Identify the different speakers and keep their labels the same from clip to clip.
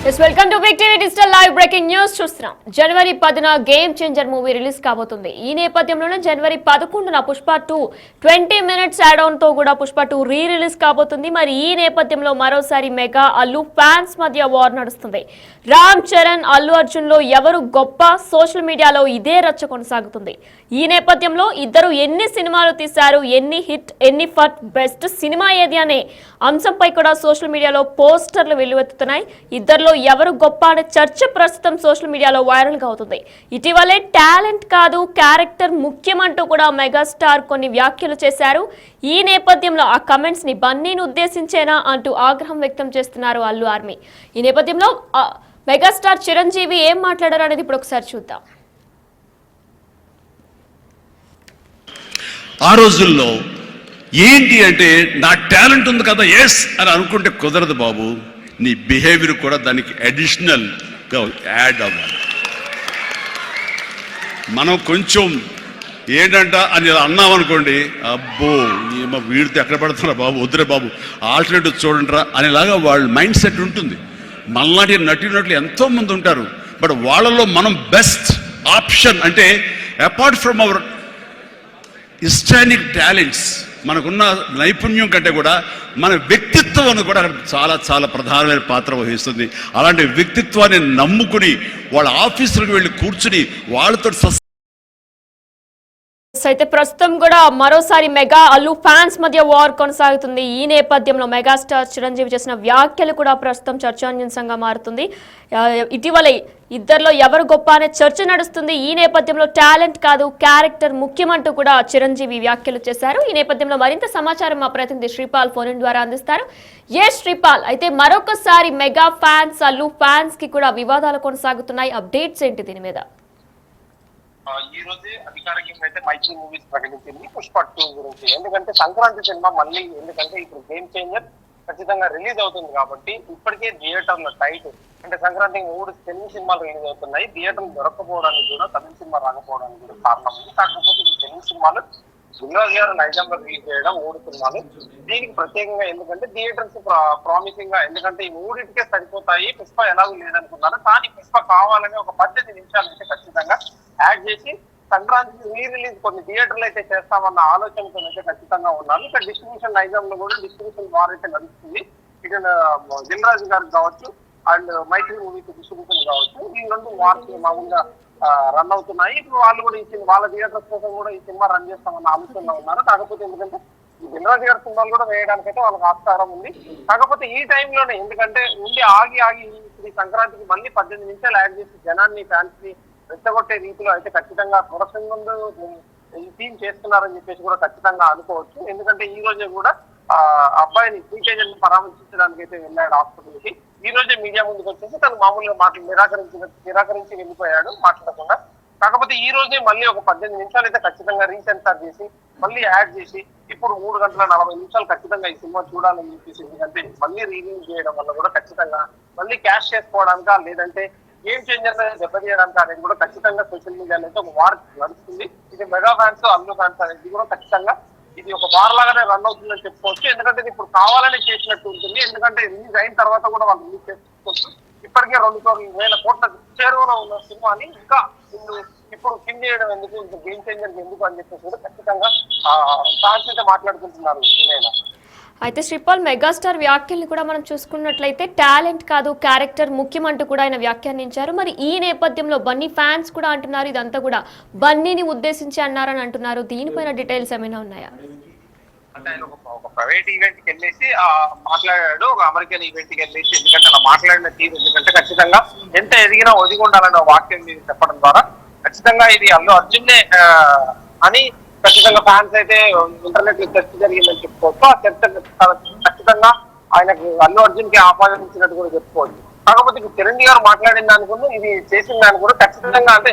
Speaker 1: Welcome to Big TV digital live breaking news చూస్తున్నాం. జనవరి 10న గేమ్ చేంజర్ మూవీ రిలీజ్ కాబోతుంది. ఈ నేపథ్యంలోనే జనవరి 11న పుష్ప 2 20 మినిట్స్ యాడ్ ఆన్ తో కూడా పుష్ప 2 రీ రిలీజ్ కాబోతుంది. మరి ఈ నేపథ్యంలో మరోసారి మెగా అల్లు ఫ్యాన్స్ మధ్య వార్ నడుస్తుంది. రామ్ చరణ్ అల్లు అర్జున్ లో ఎవరు గొప్ప, సోషల్ మీడియాలో ఇదే రచ్చ కొనసాగుతుంది. ఈ నేపథ్యంలో ఇద్దరు ఎన్ని సినిమాలు తీశారు, ఎన్ని హిట్, ఎన్ని ఫట్, బెస్ట్ సినిమా ఏది అనే అంశంపై కూడా సోషల్ మీడియాలో పోస్టర్లు వెల్లువెత్తుతున్నాయి. ఇద్దరు ఎవరు గొప్ప అనే చర్చ ప్రస్తుతం సోషల్ మీడియాలో వైరల్ గా అవుతుంది. ఇటీవలే టాలెంట్ కాదు క్యారెక్టర్ ముఖ్యమంటూ కూడా మెగాస్టార్ కొన్ని వ్యాఖ్యలు చేశారు. ఈ నేపథ్యంలో ఆ కమెంట్స్ ని బన్నీని ఉద్దేశించేనా అంటూ ఆగ్రహం వ్యక్తం చేస్తున్నారు అల్లు ఆర్మీ. ఈ నేపథ్యంలో మెగాస్టార్ చిరంజీవి ఏం మాట్లాడారు అనేది ఇప్పుడు ఒకసారి చూద్దాం.
Speaker 2: ఆ రోజుల్లో ఏంటి అంటే నా టాలెంట్ ఉంది కదా ఎస్ అని అనుకుంటే కుదరదు బాబు, నీ బిహేవియర్ కూడా దానికి అడిషనల్గా యాడ్ అవ్వాలి. మనం కొంచెం ఏంటంట అని అన్నాం అనుకోండి, అబ్బో ఏమో వీడితో ఎక్కడ పడుతున్నా బాబు, వద్దురే బాబు ఆల్టర్నేటివ్ చూడండిరా అనేలాగా వాళ్ళ మైండ్ సెట్ ఉంటుంది. మనలాంటి నటినట్లు ఎంతోమంది ఉంటారు, బట్ వాళ్ళలో మనం బెస్ట్ ఆప్షన్ అంటే అపార్ట్ ఫ్రమ్ అవర్ హిస్టానిక్ టాలెంట్స్, మనకున్న నైపుణ్యం కంటే కూడా మన వ్యక్తిత్వం కూడా చాలా చాలా ప్రధానమైన పాత్ర వహిస్తుంది. అలాంటి వ్యక్తిత్వాన్ని నమ్ముకుని వాళ్ళ ఆఫీసులకు వెళ్ళి కూర్చుని వాళ్ళతో
Speaker 1: అయితే ప్రస్తుతం కూడా మరోసారి మెగా అల్లు ఫ్యాన్స్ మధ్య వార్ కొనసాగుతుంది. ఈ నేపథ్యంలో మెగాస్టార్ చిరంజీవి చేసిన వ్యాఖ్యలు కూడా ప్రస్తుతం చర్చాంశంగా మారుతుంది. ఇటీవల ఇద్దరిలో ఎవరు గొప్ప అనే చర్చ నడుస్తుంది. ఈ నేపథ్యంలో టాలెంట్ కాదు క్యారెక్టర్ ముఖ్యమంటూ కూడా చిరంజీవి వ్యాఖ్యలు చేశారు. ఈ నేపథ్యంలో మరింత సమాచారం మా ప్రతినిధి శ్రీపాల్ ఫోన్ ఇన్ ద్వారా అందిస్తారు. శ్రీపాల్, అయితే మరొకసారి మెగా ఫ్యాన్స్ అల్లు ఫ్యాన్స్ కి కూడా వివాదాలు కొనసాగుతున్నాయి. అప్డేట్స్ ఏంటి దీని మీద?
Speaker 3: ఈ రోజే అధికారికంగా అయితే మైత్రి మూవీస్ ప్రకటించింది పుష్ప 2 గురించి. ఎందుకంటే సంక్రాంతి సినిమా మళ్ళీ, ఎందుకంటే ఇప్పుడు గేమ్ చేంజర్ ఖచ్చితంగా రిలీజ్ అవుతుంది కాబట్టి ఇప్పటికే థియేటర్ల టైట్, అంటే సంక్రాంతికి 3 తెలుగు సినిమాలు రిలీజ్ అవుతున్నాయి. థియేటర్లు దొరకపోవడానికి కూడా, తమిళ సినిమా రాకపోవడానికి కూడా కారణం ఉంది. కాకపోతే ఈ తెలుగు సినిమాలు దిల్రాజు గారు నైజాంలో రిలీజ్ చేయడం 3 సినిమాలు దీనికి ప్రత్యేకంగా, ఎందుకంటే థియేటర్స్ ప్రామిసింగ్ గా, ఎందుకంటే ఈ 3టికే సరిపోతాయి, పుష్ప ఎలాగూ లేదనుకున్నారు. కానీ పుష్ప కావాలని ఒక 18 నిమిషాలు అయితే ఖచ్చితంగా యాడ్ చేసి సంక్రాంతికి రీ రిలీజ్ కొన్ని థియేటర్లు అయితే చేస్తామన్న ఆలోచనతో అయితే ఖచ్చితంగా ఉన్నారు. ఇక్కడ డిస్ట్రిబ్యూషన్ నైజాంలో కూడా డిస్ట్రిబ్యూషన్ వార్ అయితే నడుస్తుంది. ఇక దిల్రాజు గారికి కావచ్చు అండ్ మైత్రి మూవీకి డిస్ట్రిబ్యూషన్ కావచ్చు, ఈ 2 వార్స్ మామూలుగా రన్ అవుతున్నాయి. ఇప్పుడు వాళ్ళు కూడా వాళ్ళ థియేటర్స్ కోసం కూడా ఈ సినిమా రన్ చేస్తామన్న ఆలోచనలో ఉన్నారు. కాకపోతే ఎందుకంటే ఈ దిల్రాజు గారి సినిమాలు కూడా వేయడానికైతే వాళ్ళకి ఆస్కారం ఉంది. కాకపోతే ఈ టైంలోనే, ఎందుకంటే ఉండి ఆగి ఈ సంక్రాంతికి మళ్ళీ 18 నిమిషాలు యాడ్ చేసి జనాన్ని, ఫ్యాన్స్ ని రెచ్చగొట్టే రీతిలో అయితే ఖచ్చితంగా ప్రొడక్షన్ ముందు ఈ టీం చేస్తున్నారని చెప్పేసి కూడా ఖచ్చితంగా అనుకోవచ్చు. ఎందుకంటే ఈ రోజే కూడా అబ్బాయిని శ్రీకేజన్ పరామర్శించడానికి అయితే వెళ్ళాడు హాస్పిటల్కి. ఈ రోజే మీడియా ముందుకు వచ్చేసి తను మామూలుగా నిరాకరించి వెళ్ళిపోయాడు మాట్లాడకుండా. కాకపోతే ఈ రోజే మళ్ళీ ఒక 18 నిమిషాలు అయితే ఖచ్చితంగా రీసెన్సార్ చేసి మళ్ళీ యాడ్ చేసి ఇప్పుడు 3 గంటల 40 నిమిషాలు ఖచ్చితంగా ఈ సినిమా చూడాలని చెప్పేసి, ఎందుకంటే మళ్ళీ రిలీజ్ చేయడం వల్ల కూడా ఖచ్చితంగా మళ్ళీ క్యాష్ చేసుకోవడానికా లేదంటే గేమ్ చేంజర్ దెబ్బతీయడానికి అనేది కూడా ఖచ్చితంగా సోషల్ మీడియాలో అయితే ఒక వార్ నడుస్తుంది. ఇది మెగా ఫ్యాన్స్ అల్లు ఫ్యాన్స్ అనేది కూడా ఖచ్చితంగా ఇది ఒక వార్ లాగానే రన్ అవుతుందని చెప్పుకోవచ్చు. ఎందుకంటే ఇది ఇప్పుడు కావాలని చేసినట్టు ఉంటుంది. ఎందుకంటే రిలీజ్ అయిన తర్వాత కూడా వాళ్ళు రిలీజ్ చేసుకోవచ్చు. ఇప్పటికే 2,000 కోట్ల చేరువలో ఉన్న సినిమాని ఇంకా ఇప్పుడు కింద చేయడం ఎందుకు, ఇంకా గేమ్ చేంజర్ ఎందుకు అని చెప్పేసి కూడా ఖచ్చితంగా ఫ్యాన్స్ అయితే మాట్లాడుకుంటున్నారు.
Speaker 1: అయితే శ్రీపాల్, మెగాస్టార్ వ్యాఖ్యల్ని కూడా మనం చూసుకున్నట్లయితే టాలెంట్ కాదు క్యారెక్టర్ ముఖ్యమంటూ కూడా ఆయన వ్యాఖ్యానించారు. మరి ఈ నేపథ్యంలో బన్నీ ఫ్యాన్స్ కూడా అంటున్నారు ఇదంతా కూడా బన్నీని ఉద్దేశించి అన్నారని అంటున్నారు. దీనిపైన డీటెయిల్స్ ఏమైనా ఉన్నాయా?
Speaker 3: అంటే ఆయన ఒక ప్రైవేట్ ఈవెంట్ కి వెళ్ళేసి మాట్లాడాడు, ఒక అమెరికన్ ఈవెంట్ కి వెళ్ళేసి. ఎందుకంటే అలా మాట్లాడిన తీరు, ఎందుకంటే ఖచ్చితంగా ఎంత ఎదిగినా ఒదిగి ఉండాలన్న వాక్యం చెప్పడం ద్వారా ఖచ్చితంగా ఇది అల్లు అర్జున్నే అని ఖచ్చితంగా ఫ్యాన్స్ అయితే ఇంటర్నెట్ లో చర్చ జరిగిందని చెప్పుకోవచ్చు. ఆ చర్చ ఖచ్చితంగా ఆయనకు అల్లు అర్జున్ కి ఆపాదించినట్టు కూడా చెప్పుకోవచ్చు. కాకపోతే ఇప్పుడు చిరంజీవి గారు మాట్లాడిన దానికి ఇది చేసిన దానికి కూడా ఖచ్చితంగా, అంటే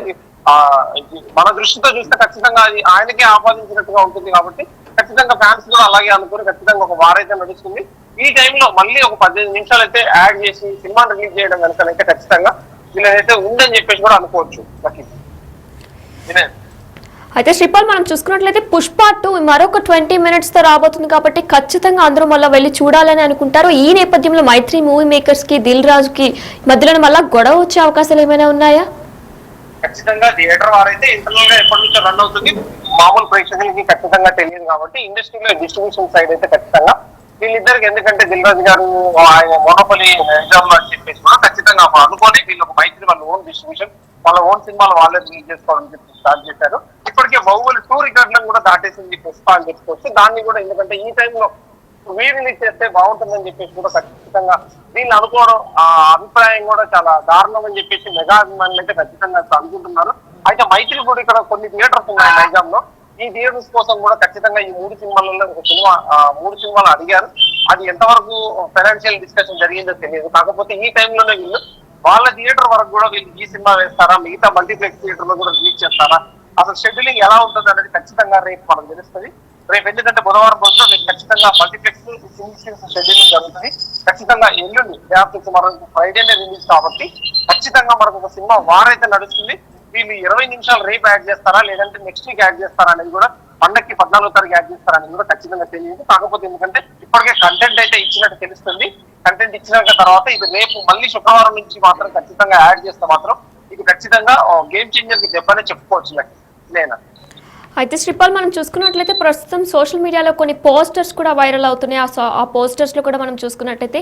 Speaker 3: మన దృష్టితో చూస్తే ఖచ్చితంగా అది ఆయనకే ఆపాదించినట్టుగా ఉంటుంది. కాబట్టి ఖచ్చితంగా ఫ్యాన్స్ కూడా అలాగే అనుకుని ఖచ్చితంగా ఒక వార్ అయితే నడుస్తుంది. ఈ టైంలో మళ్ళీ ఒక 18 నిమిషాలు అయితే యాడ్ చేసి సినిమాని రిలీజ్ చేయడం కనుకనైతే ఖచ్చితంగా వీళ్ళైతే ఉందని చెప్పేసి కూడా అనుకోవచ్చు.
Speaker 1: అయితే శ్రీపాల్ మనం చూసుకున్నట్లయితే పుష్ప 2 మరొక 20 minutes తో రాబోతుంది కాబట్టి ఖచ్చితంగా అందరూ మళ్ళీ వెళ్ళి చూడాలని అనుకుంటారు. ఈ నేపథ్యంలో మైత్రి మూవీ మేకర్స్ కి దిల్ రాజు కి మధ్యలో మళ్ళీ గొడవ వచ్చే అవకాశాలు ఏమైనా ఉన్నాయా?
Speaker 3: ఖచ్చితంగా థియేటర్ వారైతే ఇంటర్నల్ గా ఎప్పటి నుంచో రన్ అవుతుంది, మామూలు ప్రేక్షకులకి ఖచ్చితంగా తెలియదు కాబట్టి ఇండస్ట్రీలో డిస్ట్రిబ్యూషన్ సైడ్ అయితే ఖచ్చితంగా వీళ్ళిద్దరికి, ఎందుకంటే దిల్ రాజు గారు ఆయన మోనోపలి ఎగ్జామ్ అని చెప్పేసి కూడా ఖచ్చితంగా అనుకోని వీళ్ళకి మైత్రి వాళ్ళ ఓన్ డిస్ట్రిబ్యూషన్ వాళ్ళ ఓన్ సినిమాలు వాళ్ళే రిలీజ్ చేసుకోవాలని చెప్పి స్టార్ట్ చేశారు. ఇప్పటికే బాహుబలి 2 రికార్డులను కూడా దాటేసింది పుష్ప అని చెప్పుకోవచ్చు. దాన్ని కూడా ఎందుకంటే ఈ టైంలో రిలీజ్ చేస్తే బాగుంటుందని చెప్పేసి కూడా ఖచ్చితంగా వీళ్ళు అనుకోవడం, ఆ అభిప్రాయం కూడా చాలా దారుణం అని చెప్పేసి మెగా అభిమానులు అయితే ఖచ్చితంగా అనుకుంటున్నారు. అయితే మైత్రి కూడా ఇక్కడ కొన్ని థియేటర్స్ ఉన్నాయి నైజాం లో. ఈ థియేటర్స్ కోసం కూడా ఖచ్చితంగా ఈ 3 సినిమాలలో ఒక సినిమా 3 సినిమాలు అడిగారు. అది ఎంతవరకు ఫైనాన్షియల్ డిస్కషన్ జరిగిందో తెలియదు. కాకపోతే ఈ టైంలోనే వీళ్ళు వాళ్ళ థియేటర్ వరకు కూడా వీళ్ళు ఈ సినిమా వేస్తారా, మిగతా మల్టీప్లెక్స్ థియేటర్ లో కూడా రిలీజ్ చేస్తారా, అసలు షెడ్యూలింగ్ ఎలా ఉంటుంది అనేది ఖచ్చితంగా రేపు మనకు తెలుస్తుంది. రేపు ఎందుకంటే బుధవారం రోజున రేపు ఖచ్చితంగా మల్టీప్లెక్స్ షెడ్యూలింగ్ జరుగుతుంది. ఖచ్చితంగా ఎల్లుండి రేపు మనకు ఫ్రైడేనే రిలీజ్ కాబట్టి ఖచ్చితంగా మనకు ఒక సినిమా వారైతే నడుస్తుంది. వీళ్ళు 20 నిమిషాలు రేపు యాడ్ చేస్తారా లేదంటే నెక్స్ట్ వీక్ యాడ్ చేస్తారా అనేది కూడా, పండక్కి 14వ తారీఖు యాడ్ చేస్తారా అనేది కూడా ఖచ్చితంగా తెలియదు. కాకపోతే ఎందుకంటే ఇప్పటికే కంటెంట్ అయితే ఇచ్చినట్టు తెలుస్తుంది. కంటెంట్ ఇచ్చినాక తర్వాత ఇది రేపు మళ్ళీ శుక్రవారం నుంచి మాత్రం ఖచ్చితంగా యాడ్ చేస్తే మాత్రం ఇది ఖచ్చితంగా గేమ్ చేంజర్ కి దెబ్బనే చెప్పుకోవచ్చు నేనా.
Speaker 1: అయితే శ్రీపాల్ మనం చూసుకున్నట్లయితే ప్రస్తుతం సోషల్ మీడియాలో కొన్ని పోస్టర్స్ కూడా వైరల్ అవుతున్నాయి. ఆ పోస్టర్స్ లో కూడా మనం చూసుకున్నట్లయితే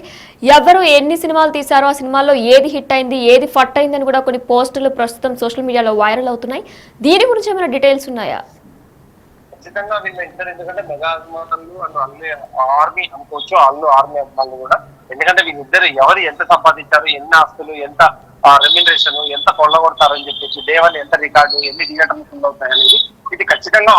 Speaker 1: ఎవరు ఎన్ని సినిమాలు తీశారో ఆ సినిమాల్లో ఏది హిట్ అయింది ఏది ఫట్ అయింది అని కూడా కొన్ని పోస్టర్లు ప్రస్తుతం సోషల్ మీడియాలో వైరల్ అవుతున్నాయి. దీని గురించి ఏమైనా డీటెయిల్స్ ఉన్నాయా?
Speaker 3: ఖచ్చితంగా వీళ్ళ ఇద్దరు, ఎందుకంటే మెగా అభిమానులు అండ్ అల్లు ఆర్మీ అనుకోవచ్చు, అల్లు ఆర్మీ అభిమానులు కూడా. ఎందుకంటే వీళ్ళిద్దరు ఎవరు ఎంత సంపాదించారు, ఎన్ని ఆస్తులు, ఎంత రెమ్యునరేషన్, ఎంత కొల్లగొడతారని చెప్పేసి, దేవన్ ఎంత రికార్డు, ఎన్ని థియేటర్లు ఫుల్ అవుతాయి అనేది ఇది ఖచ్చితంగా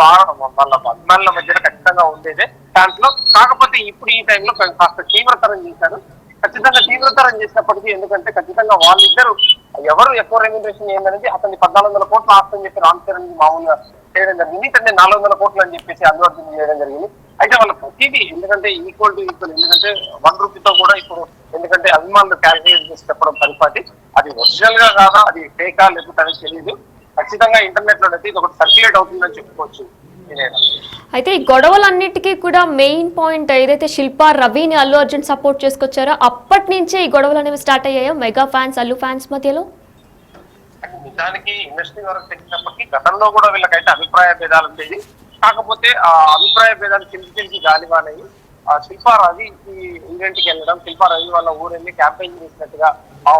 Speaker 3: వాళ్ళ అభిమానుల మధ్యన ఖచ్చితంగా ఉండేదే దాంట్లో. కాకపోతే ఇప్పుడు ఈ టైంలో కాస్త తీవ్రతరం చేశారు. ఖచ్చితంగా తీవ్రతరం చేసినప్పటికీ ఎందుకంటే ఖచ్చితంగా వాళ్ళిద్దరు ఎవరు ఎక్కువ రెమ్యునరేషన్ ఏందనేది అతన్ని 1400 కోట్ల ఆస్తి అని చెప్పి రామ్ చరణ్ మామూలుగా చేయడం జరిగింది. ఇతన్ని 400 కోట్లు అని చెప్పేసి అల్లు అర్జున్ చేయడం జరిగింది. అయితే వాళ్ళ ప్రతిదీ ఎందుకంటే ఈక్వల్ టు ఈక్వల్, ఎందుకంటే 1 రూపీతో కూడా ఇప్పుడు ఎందుకంటే అభిమానులు క్యాల్కులేట్ చేసి చెప్పడం పరిపాటి, అది ఒరిజినల్ గా కాదా, అది ఫేకా లేకపోతే అనేది తెలియదు. ఖచ్చితంగా ఇంటర్నెట్ లో అయితే ఇది ఒకటి సర్క్యులేట్ అవుతుందని చెప్పుకోవచ్చు.
Speaker 1: అయితే ఈ గొడవలన్నిటికీ కూడా మెయిన్ పాయింట్ ఏదైతే శిల్పా రవిని అల్లు అర్జున్ సపోర్ట్ చేసుకొచ్చారో అప్పటి నుంచే ఈ గొడవలు అనేవి స్టార్ట్ అయ్యాయో మెగా ఫ్యాన్స్ అల్లు ఫ్యాన్స్ మధ్యలో.
Speaker 3: నిజానికి ఇండస్ట్రీ వరకు తెలిసినప్పటికీ గతంలో కూడా వీళ్ళకైతే అభిప్రాయ భేదాలు ఉండేది. కాకపోతే ఆ అభిప్రాయ భేదాలు చిలికి గాలివానయ్యి శిల్పా రవి ఈవెంట్కి వెళ్ళడం, శిల్పా రవి వాళ్ళ ఊరెళ్ళి క్యాంపెయిన్ చేసినట్టుగా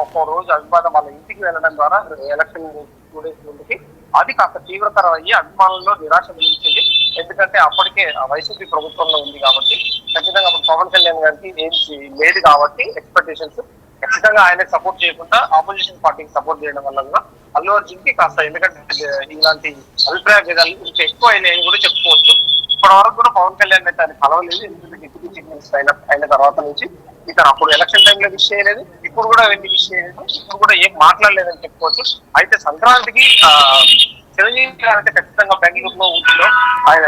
Speaker 3: ఒక్కో రోజు అభిమానం వాళ్ళ ఇంటికి వెళ్ళడం ద్వారా ఎలక్షన్ 2 days ముందుకి అది కాస్త తీవ్రతరం అయ్యి అభిమానుల్లో నిరాశ మిగిల్చింది. ఎందుకంటే అప్పటికే వైసీపీ ప్రభుత్వంలో ఉంది కాబట్టి ఖచ్చితంగా అప్పుడు పవన్ కళ్యాణ్ గారికి ఏం లేదు కాబట్టి ఎక్స్పెక్టేషన్స్ ఖచ్చితంగా ఆయనకు సపోర్ట్ చేయకుండా ఆపోజిషన్ పార్టీకి సపోర్ట్ చేయడం వల్ల కూడా అల్లు అర్జున్ కి కాస్త ఎందుకంటే ఇలాంటి అభిప్రాయ భేదాలు ఇంకా ఎక్కువ అయినాయని కూడా చెప్పుకోవచ్చు. ఇప్పటి వరకు కూడా పవన్ కళ్యాణ్ అయితే ఆయన కలవలేదు. ఎందుకంటే డిప్యూటీ చీఫ్ మినిస్టర్ అయిన తర్వాత నుంచి ఇతను అప్పుడు ఎలక్షన్ టైంలో విష్ చేయలేదు, ఇప్పుడు కూడా వెళ్ళి విష్ చేయలేదు, ఇప్పుడు కూడా ఏం మాట్లాడలేదని చెప్పుకోవచ్చు. అయితే సంక్రాంతికి చిరంజీవి గారు అయితే ఖచ్చితంగా బెంగళూరులో ఊటీలో ఆయన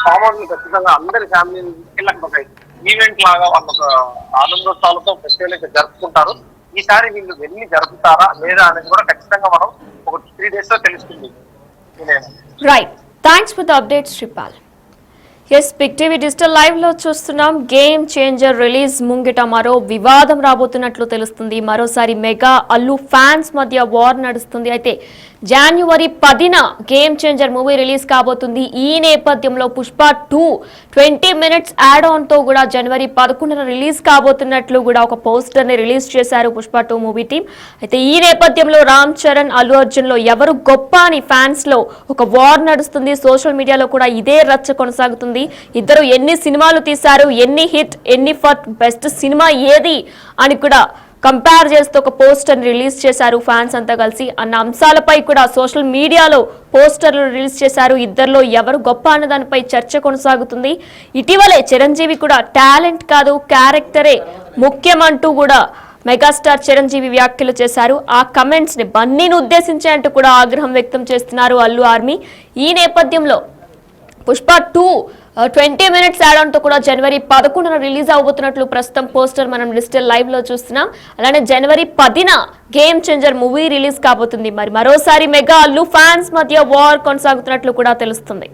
Speaker 3: ఫామ్ ఖచ్చితంగా అందరి ఫ్యామిలీని తీసుకెళ్ళి ఈవెంట్ లాగా వాళ్ళ ఒక ఆనందోత్సవాలతో ఫెస్టివల్ అయితే జరుపుకుంటారు. ఈసారి వీళ్ళు వెళ్ళి జరుపుతారా లేదా అనేది కూడా ఖచ్చితంగా మనం ఒక 3 days లో తెలుస్తుంది.
Speaker 1: Right, thanks for the update Sripal. Yes, Big TV digital live లో చూస్తున్నాం. గేమ్ చేంజర్ రిలీజ్ ముంగిట మరో వివాదం రాబోతున్నట్లు తెలుస్తుంది. మరోసారి మెగా అల్లు ఫ్యాన్స్ మధ్య వార్ నడుస్తుంది. అయితే January 10న గేమ్ చేంజర్ మూవీ రిలీజ్ కాబోతుంది. ఈ నేపథ్యంలో పుష్ప 2 20 minutes యాడ్ ఆన్ తో కూడా January 11న రిలీజ్ కాబోతున్నట్లు కూడా ఒక పోస్టర్ ని రిలీజ్ చేశారు పుష్ప 2 మూవీ టీం. అయితే ఈ నేపథ్యంలో రామ్ చరణ్ అల్లు అర్జున్ లో ఎవరు గొప్ప అని ఫ్యాన్స్ లో ఒక వార్ నడుస్తుంది. సోషల్ మీడియాలో కూడా ఇదే రచ్చ కొనసాగుతుంది. ఇద్దరు ఎన్ని సినిమాలు తీశారు, ఎన్ని హిట్, ఎన్ని ఫట్, బెస్ట్ సినిమా ఏది అని కూడా కంపేర్ చేస్తూ ఒక పోస్టర్ రిలీజ్ చేశారు ఫ్యాన్స్ అంతా కలిసి. అన్న అంశాలపై కూడా సోషల్ మీడియాలో పోస్టర్లు రిలీజ్ చేశారు. ఇద్దరిలో ఎవరు గొప్ప అన్న దానిపై చర్చ కొనసాగుతుంది. ఇటీవలే చిరంజీవి కూడా టాలెంట్ కాదు క్యారెక్టరే ముఖ్యమంటూ కూడా మెగాస్టార్ చిరంజీవి వ్యాఖ్యలు చేశారు. ఆ కమెంట్స్ ని బన్నీని ఉద్దేశించి అంటూ కూడా ఆగ్రహం వ్యక్తం చేస్తున్నారు అల్లు ఆర్మీ. ఈ నేపథ్యంలో పుష్ప 2 20 మినిట్స్ యాడ్ ఆన్ తో కూడా జనవరి 11న రిలీజ్ అవబోతున్నట్లు ప్రస్తుతం పోస్టర్ మనం డిజిటల్ లైవ్ లో చూస్తున్నాం. అలానే జనవరి 10న గేమ్ చేంజర్ మూవీ రిలీజ్ కాబోతుంది. మరి మరోసారి మెగా అల్లు ఫ్యాన్స్ మధ్య వార్ కొనసాగుతున్నట్లు కూడా తెలుస్తుంది.